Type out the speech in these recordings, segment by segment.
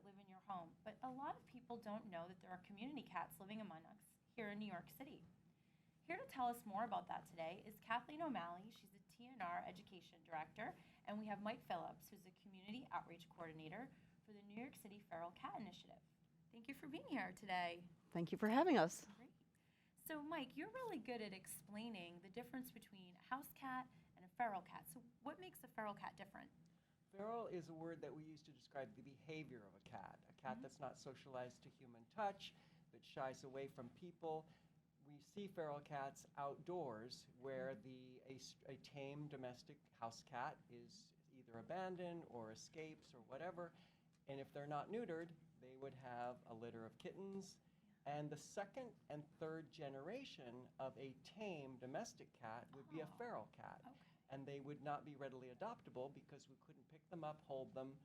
live in your home, but a lot of people don't know that there are community cats living among us here in New York City. Here to tell us more about that today is Kathleen O'Malley. She's the TNR Education Director, and we have Mike Phillips, who's the Community Outreach Coordinator for the New York City Feral Cat Initiative. Thank you for being here today. Thank you for having us. Great. So Mike, you're really good at explaining the difference between a house cat and a feral cat. So what makes a feral cat different? Feral is a word that we use to describe the behavior of a cat that's not socialized to human touch, that shies away from people. We see feral cats outdoors where a tame domestic house cat is either abandoned or escapes or whatever, and if they're not neutered, they would have a litter of kittens. And the second and third generation of a tame domestic cat would be a feral cat. Okay. And they would not be readily adoptable because we couldn't pick them up, hold them.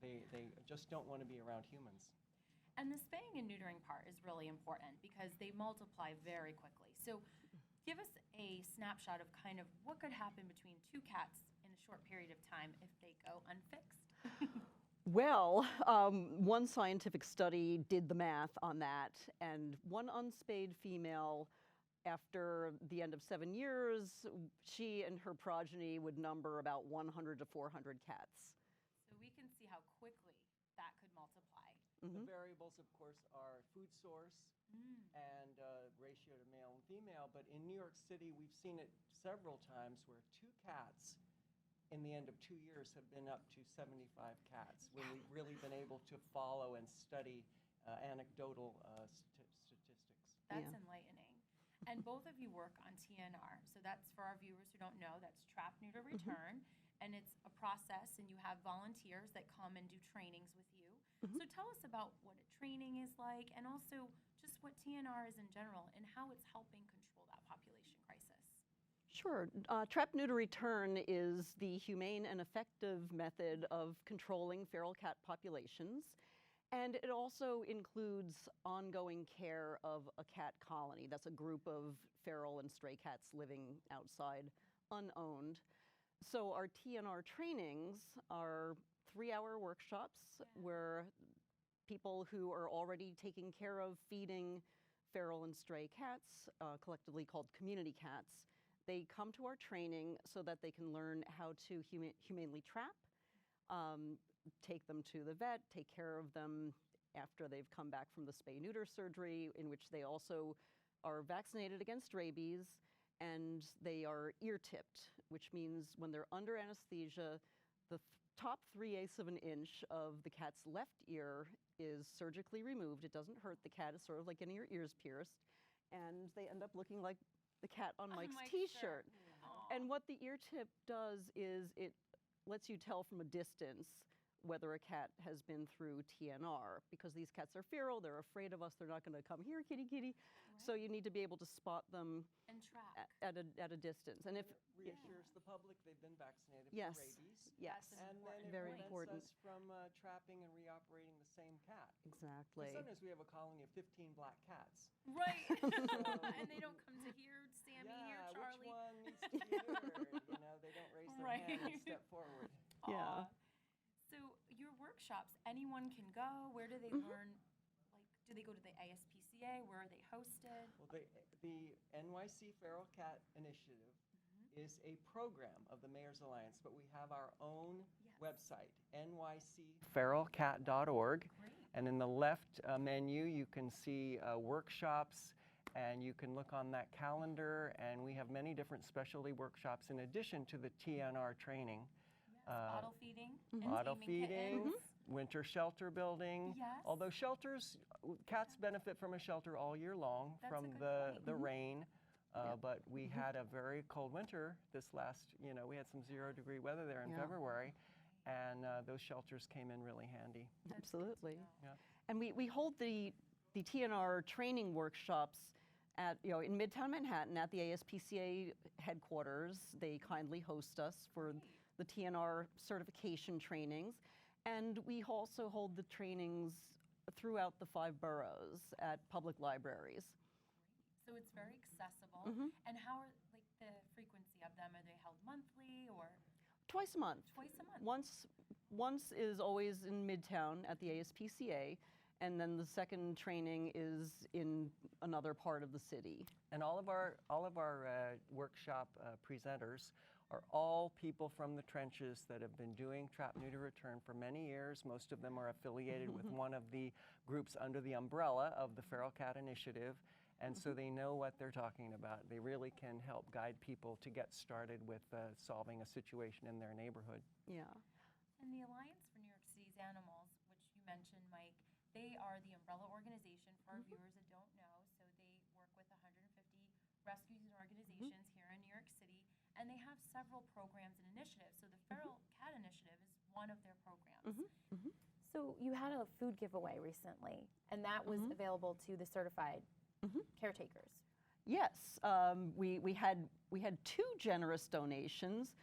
They just don't want to be around humans. And the spaying and neutering part is really important because they multiply very quickly. So give us a snapshot of kind of what could happen between two cats in a short period of time if they go unfixed. Well, one scientific study did the math on that, and one unspayed female, after the end of 7 years, she and her progeny would number about 100 to 400 cats. So we can see how quickly that could multiply. The variables, of course, are food source and ratio to male and female. But in New York City, we've seen it several times where two cats in the end of 2 years have been up to 75 cats when we've really been able to follow and study anecdotal statistics. That's enlightening. And both of you work on TNR. So that's, for our viewers who don't know, that's Trap, Neuter, Return. And it's a process, and you have volunteers that come and do trainings with you. So tell us about what a training is like, and also just what TNR is in general, and how it's helping control that population crisis. Sure. Trap, Neuter, Return is the humane and effective method of controlling feral cat populations. And it also includes ongoing care of a cat colony. That's a group of feral and stray cats living outside, unowned. So our TNR trainings are 3-hour workshops where people who are already taking care of feeding feral and stray cats, collectively called community cats, they come to our training so that they can learn how to humanely trap, take them to the vet, take care of them after they've come back from the spay-neuter surgery, in which they also are vaccinated against rabies, and they are ear-tipped, which means when they're under anesthesia, the top 3/8 of an inch of the cat's left ear is surgically removed. It doesn't hurt the cat. It's sort of like getting your ears pierced. And they end up looking like the cat on Mike's t-shirt. And what the ear tip does is it lets you tell from a distance whether a cat has been through TNR, because these cats are feral, they're afraid of us, they're not going to come here, kitty, kitty. Right. So you need to be able to spot them and track at a distance. And if it reassures the public they've been vaccinated for rabies. Yes, and then it very prevents important. us from trapping and reoperating the same cat. Exactly. Sometimes we have a colony of 15 black cats. Right. And they don't come to here, Sammy, here, Charlie. Which one needs to be neutered? They don't raise their hand and step forward. Yeah. So your workshops, anyone can go. Where do they learn? Like, do they go to the ASPCA? Where are they hosted? Well, the NYC Feral Cat Initiative is a program of the Mayor's Alliance, but we have our own website, nycferalcat.org. And in the left menu, you can see workshops, and you can look on that calendar, and we have many different specialty workshops in addition to the TNR training. Bottle feeding, bottle and taming feeding, kittens. winter shelter building. Yes. Although shelters, cats benefit from a shelter all year long from the rain. But we had a very cold winter this last, we had some 0-degree weather there in February, and those shelters came in really handy. Absolutely. Yeah. And we hold the TNR training workshops at, in Midtown Manhattan at the ASPCA headquarters. They kindly host us for the TNR certification trainings. And we also hold the trainings throughout the 5 boroughs at public libraries. So it's very accessible. And how are the frequency of them? Are they held monthly or? Twice a month. Twice a month. Once is always in Midtown at the ASPCA, and then the second training is in another part of the city. And all of our workshop presenters are all people from the trenches that have been doing Trap, Neuter, Return for many years. Most of them are affiliated with one of the groups under the umbrella of the Feral Cat Initiative, and so they know what they're talking about. They really can help guide people to get started with solving a situation in their neighborhood. Yeah. And the Alliance for New York City's Animals, which you mentioned, Mike, they are the umbrella organization for our viewers that don't know. So they work with 150 rescues and organizations here in New York City, and they have several programs and initiatives. So the Feral Cat Initiative is one of their programs. So you had a food giveaway recently, and that was available to the certified caretakers. Yes, we had 2 generous donations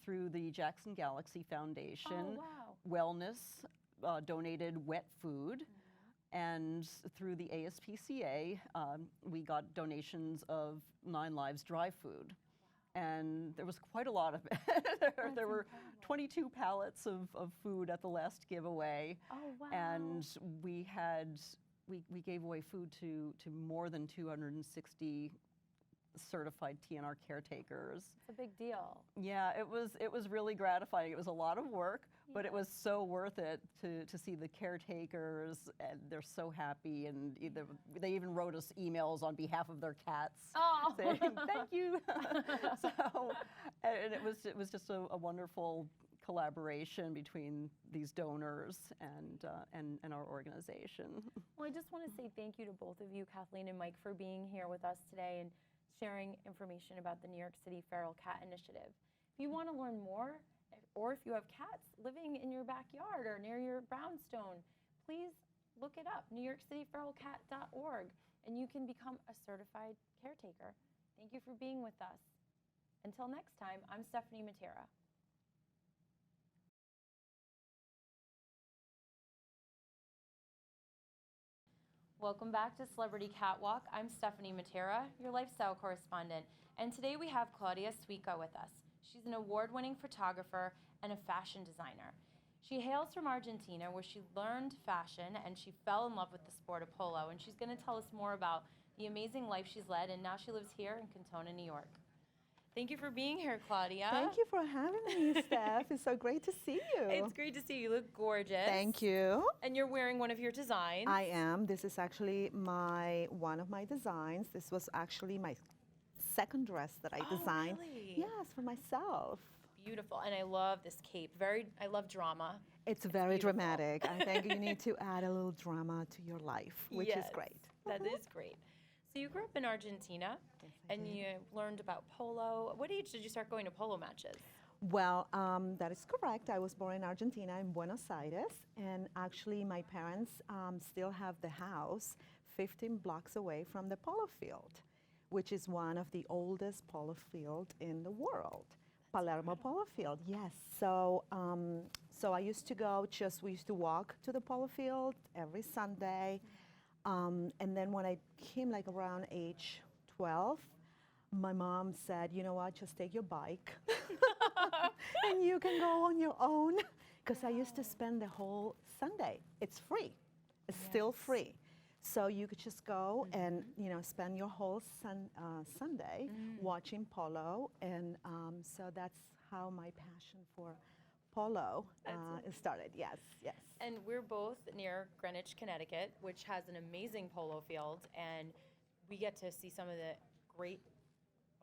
through the Jackson Galaxy Foundation. Oh, wow. Wellness donated wet food, and through the ASPCA, we got donations of 9 Lives dry food. And there was quite a lot of it. there were 22 pallets of food at the last giveaway. Oh, wow. And we gave away food to more than 260 certified TNR caretakers. It's a big deal. Yeah, it was really gratifying. It was a lot of work, but it was so worth it to see the caretakers, and they're so happy, and they even wrote us emails on behalf of their cats saying thank you. So, and it was just a wonderful collaboration between these donors and our organization. Well, I just want to say thank you to both of you, Kathleen and Mike, for being here with us today and sharing information about the New York City Feral Cat Initiative. If you want to learn more, or if you have cats living in your backyard or near your brownstone, please look it up, NewYorkCityFeralCat.org, and you can become a certified caretaker. Thank you for being with us. Until next time, I'm Stephanie Matera. Welcome back to Celebrity Catwalk. I'm Stephanie Matera, your lifestyle correspondent, and today we have Claudia Suica with us. She's an award-winning photographer and a fashion designer. She hails from Argentina, where she learned fashion and she fell in love with the sport of polo, and she's going to tell us more about the amazing life she's led, and now she lives here in Cantona, New York. Thank you for being here, Claudia. Thank you for having me, Steph. It's so great to see you. It's great to see you. You look gorgeous. Thank you. And you're wearing one of your designs. I am. This is actually one of my designs. This was actually my second dress that I designed. Really? Yes, for myself. Beautiful. And I love this cape. I love drama. It's very beautiful. dramatic. I think you need to add a little drama to your life, which is great. That is great. So you grew up in Argentina, and you learned about polo. What age did you start going to polo matches? Well, that is correct. I was born in Argentina, in Buenos Aires, and actually my parents still have the house 15 blocks away from the polo field, which is one of the oldest polo field in the world. Palermo Polo Field, yes. So, so I used to go. We used to walk to the polo field every Sunday, and then when I came like around age 12, my mom said, "You know what? Just take your bike, and you can go on your own." Because I used to spend the whole Sunday. It's free. It's still free. So you could just go and spend your whole Sunday watching polo, and so that's how my passion for polo started. Yes, yes. And we're both near Greenwich, Connecticut, which has an amazing polo field, and we get to see some of the great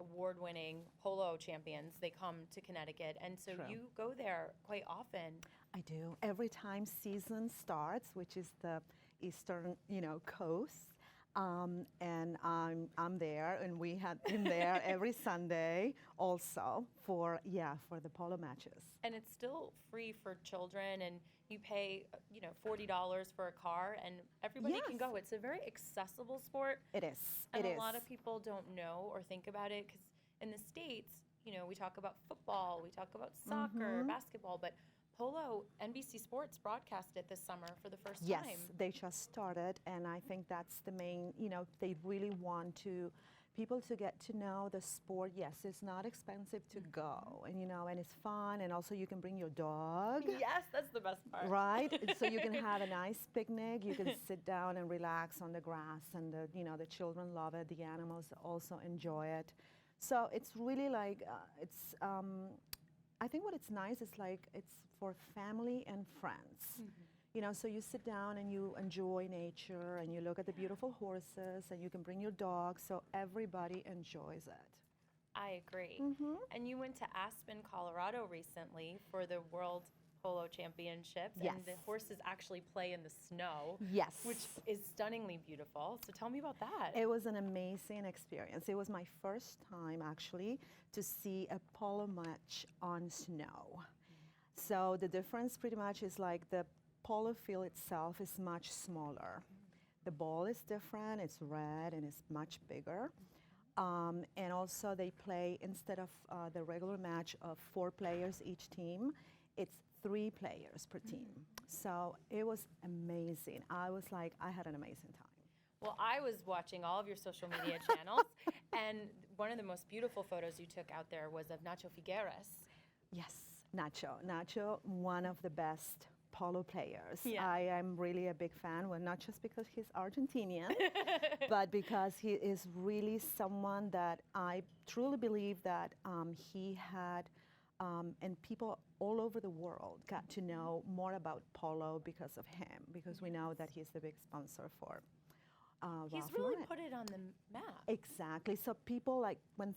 award-winning polo champions. They come to Connecticut, and so True. you go there quite often. I do. Every time season starts, which is the eastern, coast, and I'm there, and we had been there every Sunday also for the polo matches. And it's still free for children, and you pay, $40 for a car, and everybody can go. It's a very accessible sport. It is. And a lot of people don't know or think about it, because in the States, we talk about football, we talk about soccer, basketball, but polo, NBC Sports broadcast it this summer for the first Yes, time. they just started, and I think that's the main, they really want to people to get to know the sport. Yes, it's not expensive to go, and and it's fun, and also you can bring your dog. Yes, that's the best part. Right, so you can have a nice picnic. You can sit down and relax on the grass, and the children love it. The animals also enjoy it. So it's really like it's. I think what it's nice is like it's for family and friends. So you sit down and you enjoy nature, and you look at the beautiful horses, and you can bring your dog, so everybody enjoys it. I agree. And you went to Aspen, Colorado recently for the World Polo Championships, Yes. and the horses actually play in the snow, Yes. which is stunningly beautiful. So tell me about that. It was an amazing experience. It was my first time actually to see a polo match on snow. So the difference pretty much is like the polo field itself is much smaller. The ball is different, it's red and it's much bigger. And also they play, instead of the regular match of 4 players each team, it's 3 players per team. So it was amazing. I was like, I had an amazing time. Well, I was watching all of your social media channels, and one of the most beautiful photos you took out there was of Nacho Figueres. Yes, Nacho, one of the best polo players. Yeah. I am really a big fan, well, not just because he's Argentinian, but because he is really someone that I truly believe that he had, and people all over the world got to know more about polo because of him, because we know that he's the big sponsor for He's Ralph really Lauren. put it on the map. Exactly. So people like when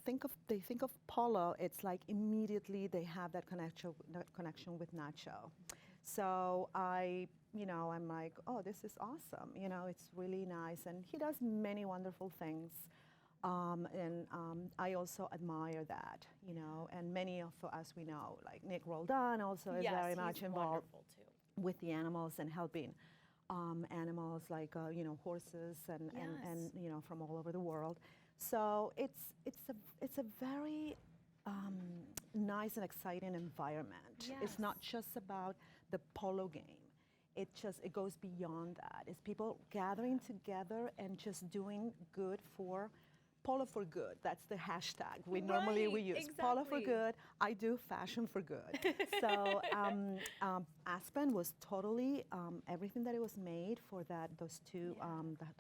they think of polo, it's like immediately they have that connection with Nacho. So I'm like, oh, this is awesome. It's really nice, and he does many wonderful things. And I also admire that, and many of us we know, like Nick Roldan also is very much involved Wonderful too. with the animals and helping animals like horses and from all over the world. So it's a very nice and exciting environment. It's not just about the polo game. It goes beyond that. It's people gathering together and just doing good for Polo for good. That's the hashtag we normally use. Exactly. Polo for good. I do fashion for good. So Aspen was totally everything that it was made for that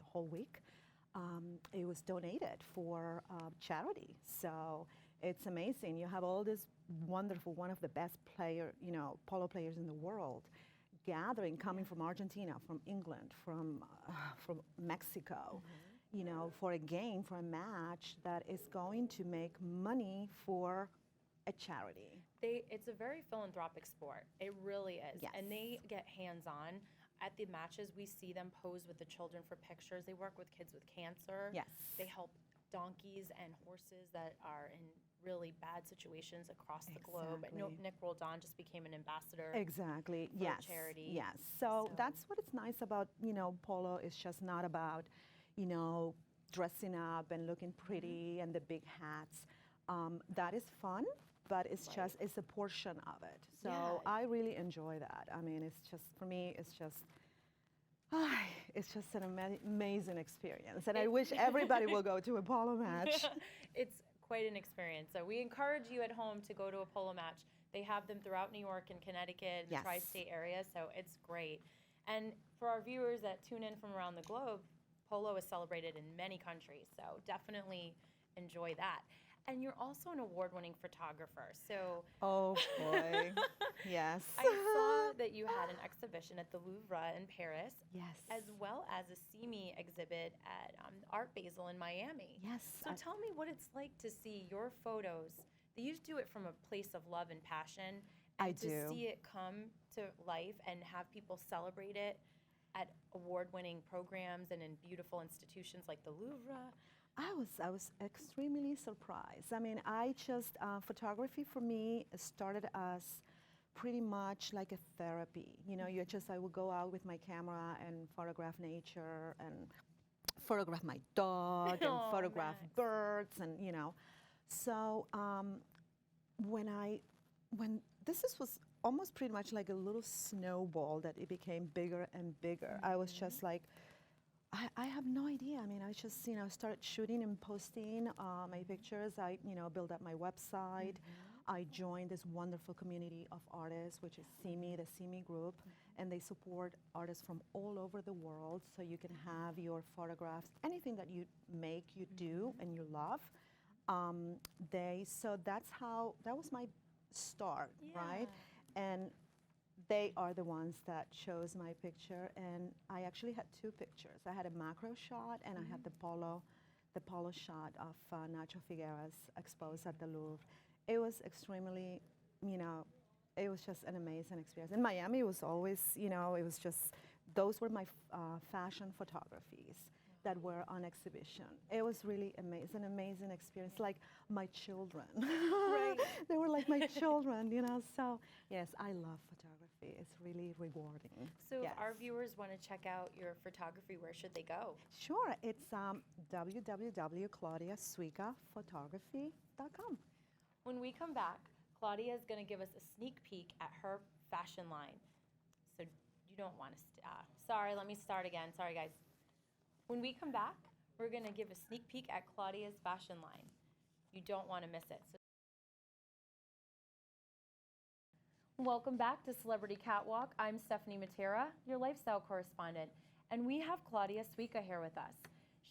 whole week. It was donated for charity. So it's amazing. You have all this wonderful, one of the best polo players in the world, gathering, coming from Argentina, from England, from Mexico. For a game, for a match that is going to make money for a charity. It's a very philanthropic sport. It really is. Yes. And they get hands-on. At the matches, we see them pose with the children for pictures. They work with kids with cancer. Yes. They help donkeys and horses that are in really bad situations across the globe. I know Exactly. Nick Roldan just became an ambassador. Exactly. For Yes. charity. Yes. So So- that's what it's nice about polo. It's just not about dressing up and looking pretty and the big hats. That is fun, but it's a portion of it. So Yeah. I really enjoy that. I mean, it's just for me. It's just an amazing experience, and I wish everybody will go to a polo match. It's quite an experience. So we encourage you at home to go to a polo match. They have them throughout New York and Connecticut and the Yes. tri-state area, so it's great. And for our viewers that tune in from around the globe, polo is celebrated in many countries, so definitely enjoy that. And you're also an award-winning photographer, so Oh boy, yes. I saw that you had an exhibition at the Louvre in Paris, Yes. as well as a See Me exhibit at Art Basel in Miami. Yes. So tell me what it's like to see your photos. You do it from a place of love and passion, and I to do. see it come to life and have people celebrate it at award-winning programs and in beautiful institutions like the Louvre. I was extremely surprised. I mean, photography for me started as pretty much like a therapy. I would go out with my camera and photograph nature and photograph my dog and Oh, photograph nice. birds and So when this was almost pretty much like a little snowball that it became bigger and bigger. I was just like, I have no idea. I mean, I just, started shooting and posting my pictures. I, built up my website. I joined this wonderful community of artists, which is CME, the CME group, and they support artists from all over the world. So you can have your photographs, anything that you make, you do, and you love. So that was my start, right? And they are the ones that chose my picture, and I actually had two pictures. I had a macro shot, and I had the polo shot of Nacho Figueras exposed at the Louvre. It was extremely, it was just an amazing experience. In Miami, it was always, it was just, those were my fashion photographies that were on exhibition. It was really amazing, an amazing experience, like my children. Right. They were like my children, So yes, I love photography. It's really rewarding. So yes. if our viewers want to check out your photography, where should they go? Sure, it's www.claudiasuicaphotography.com. When we come back, Claudia is going to give us a sneak peek at her fashion line. So you don't want to, sorry, let me start again. Sorry, guys. When we come back, we're going to give a sneak peek at Claudia's fashion line. You don't want to miss it. So welcome back to Celebrity Catwalk. I'm Stephanie Matera, your lifestyle correspondent, and we have Claudia Suica here with us.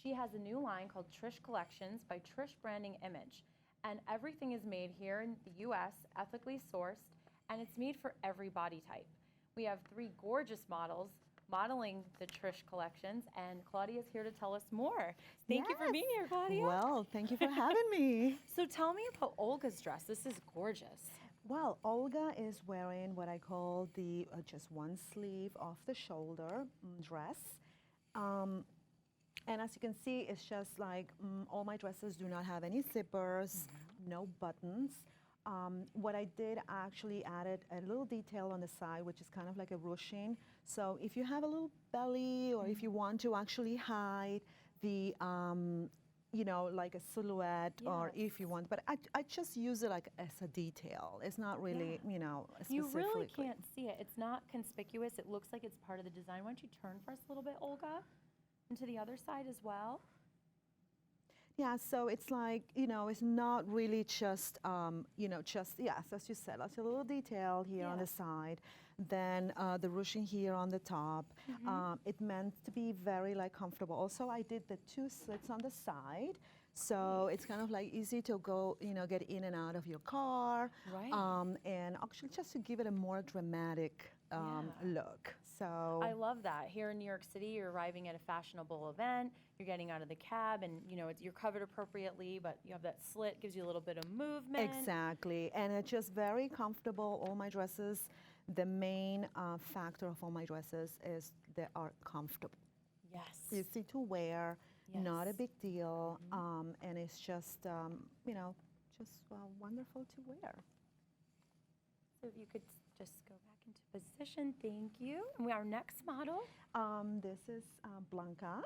She has a new line called Trish Collections by Trish Branding Image, and everything is made here in the U.S., ethically sourced, and it's made for every body type. We have 3 gorgeous models modeling the Trish collections, and Claudia's here to tell us more. Thank you for being here, Claudia. Well, thank you for having me. So tell me about Olga's dress. This is gorgeous. Well, Olga is wearing what I call the just one sleeve off the shoulder dress. And as you can see, it's just like all my dresses do not have any zippers, no buttons. What I did, I actually added a little detail on the side, which is kind of like a ruching. So if you have a little belly, or if you want to actually hide the, like a silhouette, or if you want, but I just use it like as a detail. It's not really, You really specifically. can't see it. It's not conspicuous. It looks like it's part of the design. Why don't you turn for us a little bit, Olga, and to the other side as well? Yeah, so it's like, it's not really just, yes, as you said, that's a little detail here on the side, then the ruching here on the top. It meant to be very comfortable. Also, I did the 2 slits on the side, so it's kind of like easy to go, get in and out of your car. Right. And actually just to give it a more dramatic look. So I love that. Here in New York City, you're arriving at a fashionable event, you're getting out of the cab, and you're covered appropriately, but you have that slit, gives you a little bit of movement. Exactly, and it's just very comfortable. All my dresses, the main factor of all my dresses is they are comfortable. Yes. Easy to wear, not a big deal, and it's just, wonderful to wear. So if you could just go back into position, thank you. And our next model. This is Blanca,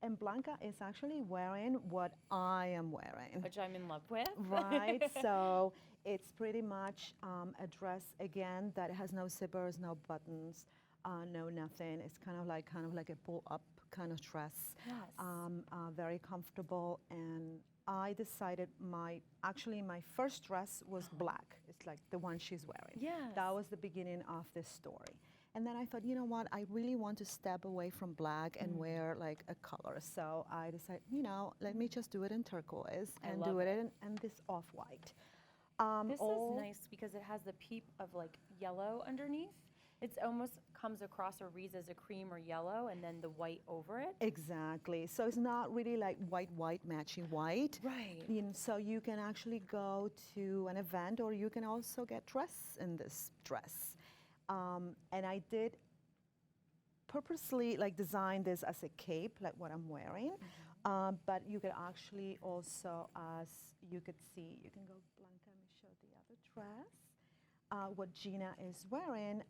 and Blanca is actually wearing what I am wearing. Which I'm in love with. Right, so it's pretty much a dress, again, that has no zippers, no buttons, no nothing. It's kind of like a pull-up kind of dress. Yes. Very comfortable, and I decided my first dress was black. It's like the one she's wearing. Yes. That was the beginning of this story. And then I thought, you know what, I really want to step away from black and wear like a color. So I decided, let me just do it in turquoise and do it in this off-white. This is nice because it has the peep of like yellow underneath. It's almost comes across or reads as a cream or yellow, and then the white over it. Exactly. So it's not really like white, matching white. Right. So you can actually go to an event, or you can also get dressed in this dress. And I did purposely design this as a cape, like what I'm wearing. But you could actually also, as you could see, you can go, Blanca, let me show the other dress. What Gina is wearing,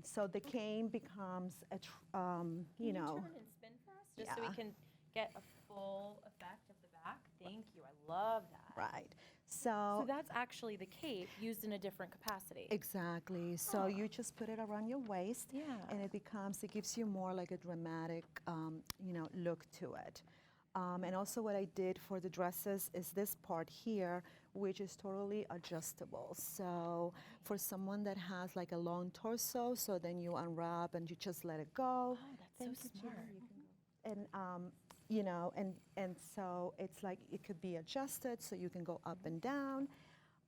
so the cane becomes a, Can you turn and spin for us, just so we can get a full effect of the back? Thank you. I love that. Right. So that's actually the cape used in a different capacity. Exactly. So you just put it around your waist, and it gives you more like a dramatic, look to it. And also what I did for the dresses is this part here, which is totally adjustable. So for someone that has like a long torso, so then you unwrap and you just let it go. Oh, that's so smart. And and so it's like it could be adjusted, so you can go up and down,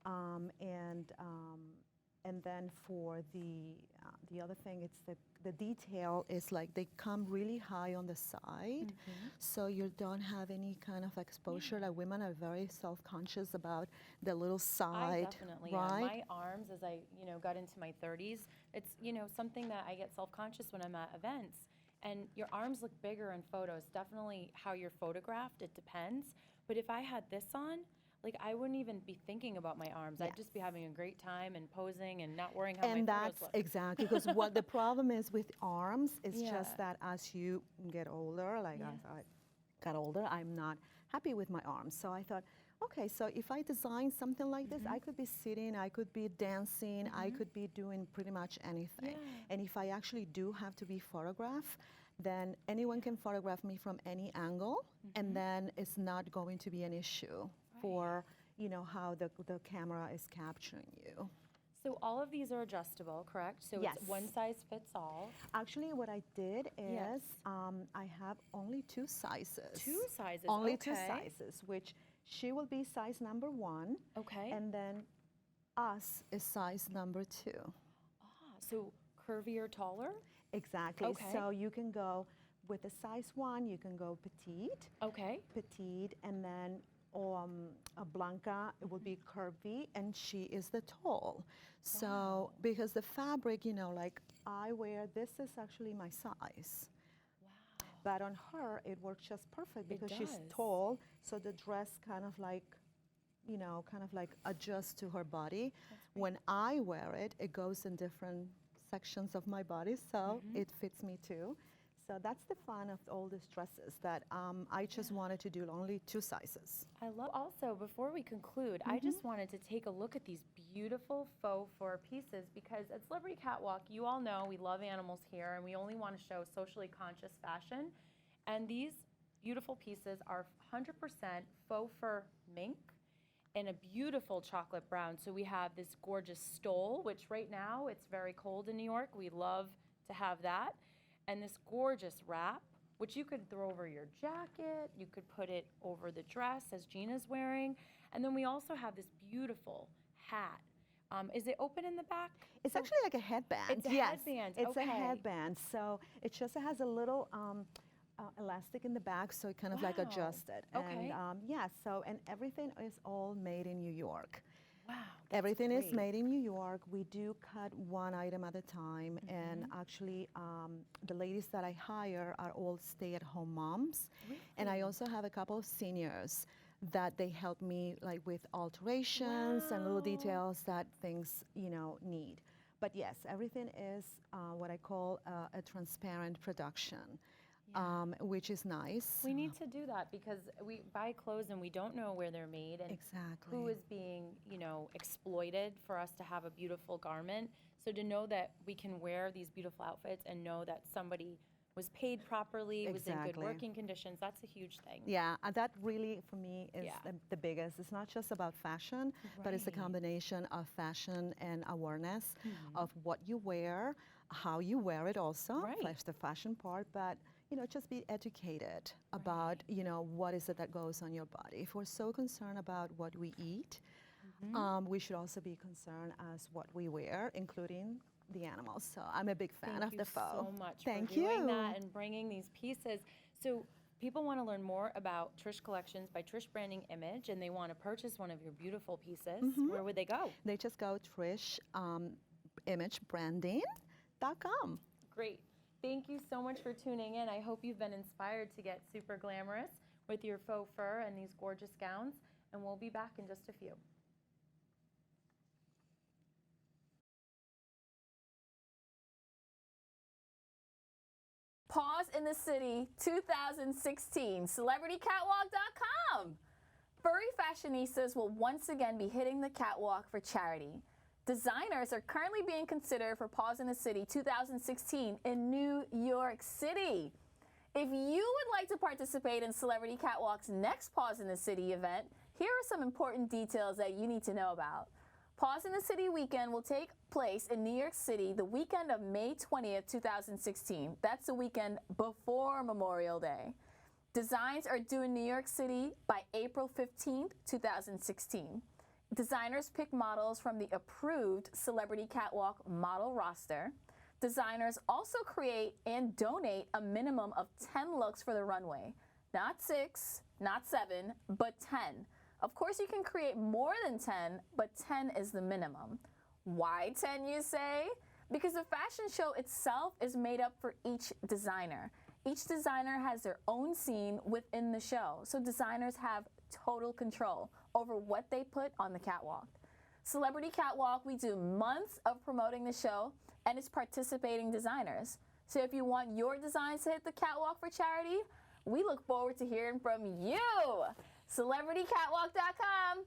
and then for the other thing, it's the detail is like they come really high on the side, so you don't have any kind of exposure. Like women are very self-conscious about the little side, I definitely right? am. My arms, as I got into my 30s, it's something that I get self-conscious when I'm at events. And your arms look bigger in photos. Definitely how you're photographed, it depends. But if I had this on, like I wouldn't even be thinking about my arms. I'd just be having a great time and posing and not worrying how my photos that's look. exactly, because what the problem is with arms is just that as you get older, like as I got older, I'm not happy with my arms. So I thought, okay, so if I design something like this, I could be sitting, I could be dancing, I could be doing pretty much anything. And if I actually do have to be photographed, then anyone can photograph me from any angle, and then it's not going to be an issue for how the camera is capturing you. So all of these are adjustable, correct? So it's one size fits all. Actually, what I did is I have only 2 sizes. 2 sizes, Only 2 sizes, which she will be size number 1. Okay. And then us is size number 2. So curvy or taller? Exactly. Okay. So you can go with a size 1, you can go petite. Okay. Petite, and then a Blanca, it will be curvy, and she is the tall. So because the fabric, like I wear, this is actually my size. Wow. But on her, it works just perfect because she's tall, so the dress kind of like adjusts to her body. When I wear it, it goes in different sections of my body, so it fits me too. So that's the fun of all these dresses, that I just wanted to do only 2 sizes. I love. Also, before we conclude, I just wanted to take a look at these beautiful faux fur pieces, because at Celebrity Catwalk, you all know we love animals here, and we only want to show socially conscious fashion. And these beautiful pieces are 100% faux fur mink in a beautiful chocolate brown. So we have this gorgeous stole, which right now it's very cold in New York. We love to have that. And this gorgeous wrap, which you could throw over your jacket, you could put it over the dress as Gina's wearing. And then we also have this beautiful hat. Is it open in the back? It's actually like a headband. It's a headband. It's a headband. So it just has a little elastic in the back, so it kind of like adjusts it. Okay. And and everything is all made in New York. Wow. Everything is made in New York. We do cut one item at a time, and actually the ladies that I hire are all stay-at-home moms. Really? And I also have a couple of seniors that they help me like with alterations and little details that things need. But yes, everything is what I call a transparent production. Which is nice. We need to do that because we buy clothes and we don't know where they're made and who is being, exploited for us to have a beautiful garment. So to know that we can wear these beautiful outfits and know that somebody was paid properly, was in good working conditions, that's a huge thing. Yeah, and that really, for me, is the biggest. It's not just about fashion, but it's a combination of fashion and awareness of what you wear, how you wear it also, that's the fashion part, but just be educated about, what is it that goes on your body. If we're so concerned about what we eat, we should also be concerned as what we wear, including the animals. So I'm a big fan of the faux. Thank you so much for doing that and bringing these pieces. So people want to learn more about Trish Collections by Trish Branding Image, and they want to purchase one of your beautiful pieces. Where would they go? They just go TrishImageBranding.com. Great. Thank you so much for tuning in. I hope you've been inspired to get super glamorous with your faux fur and these gorgeous gowns, and we'll be back in just a few. Pause in the City 2016, CelebrityCatwalk.com. Furry fashionistas will once again be hitting the catwalk for charity. Designers are currently being considered for Paws in the City 2016 in New York City. If you would like to participate in Celebrity Catwalk's next Paws in the City event, here are some important details that you need to know about. Paws in the City weekend will take place in New York City the weekend of May 20th, 2016. That's the weekend before Memorial Day. Designs are due in New York City by April 15th, 2016. Designers pick models from the approved Celebrity Catwalk model roster. Designers also create and donate a minimum of 10 looks for the runway. Not 6, not 7, but 10. Of course, you can create more than 10, but 10 is the minimum. Why 10, you say? Because the fashion show itself is made up for each designer. Each designer has their own scene within the show, so designers have total control over what they put on the catwalk. Celebrity Catwalk, we do months of promoting the show and its participating designers. So if you want your designs to hit the catwalk for charity, we look forward to hearing from you. CelebrityCatwalk.com.